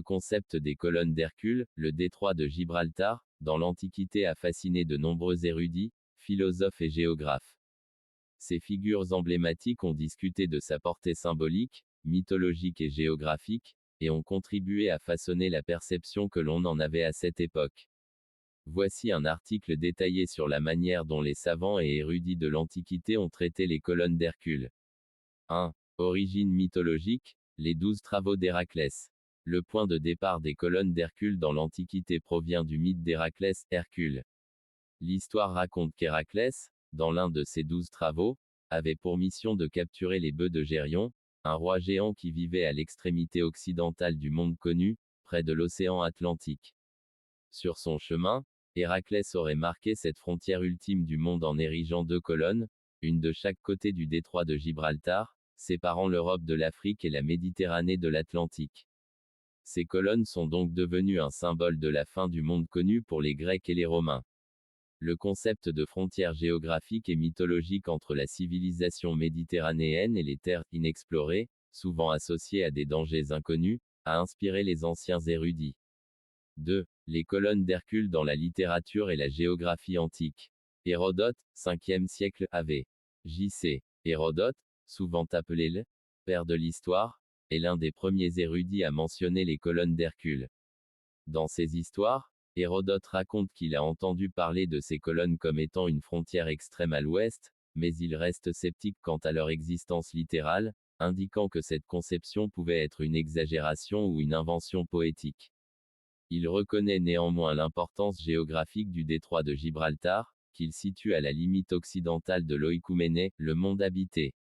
Le concept des colonnes d'Hercule, le détroit de Gibraltar, dans l'Antiquité a fasciné de nombreux érudits, philosophes et géographes. Ces figures emblématiques ont discuté de sa portée symbolique, mythologique et géographique, et ont contribué à façonner la perception que l'on en avait à cette époque. Voici un article détaillé sur la manière dont les savants et érudits de l'Antiquité ont traité les colonnes d'Hercule. 1. Origine mythologique, les 12 travaux d'Héraclès. Le point de départ des colonnes d'Hercule dans l'Antiquité provient du mythe d'Héraclès, Hercule. L'histoire raconte qu'Héraclès, dans l'un de ses 12 travaux, avait pour mission de capturer les bœufs de Gérion, un roi géant qui vivait à l'extrémité occidentale du monde connu, près de l'océan Atlantique. Sur son chemin, Héraclès aurait marqué cette frontière ultime du monde en érigeant 2 colonnes, une de chaque côté du détroit de Gibraltar, séparant l'Europe de l'Afrique et la Méditerranée de l'Atlantique. Ces colonnes sont donc devenues un symbole de la fin du monde connu pour les Grecs et les Romains. Le concept de frontière géographique et mythologique entre la civilisation méditerranéenne et les terres inexplorées, souvent associées à des dangers inconnus, a inspiré les anciens érudits. 2. Les colonnes d'Hercule dans la littérature et la géographie antique. Hérodote, 5e siècle AV. J.C. Hérodote, souvent appelé le père de l'histoire, est l'un des premiers érudits à mentionner les colonnes d'Hercule. Dans ses histoires, Hérodote raconte qu'il a entendu parler de ces colonnes comme étant une frontière extrême à l'ouest, mais il reste sceptique quant à leur existence littérale, indiquant que cette conception pouvait être une exagération ou une invention poétique. Il reconnaît néanmoins l'importance géographique du détroit de Gibraltar, qu'il situe à la limite occidentale de l'Oïkouménée, le monde habité.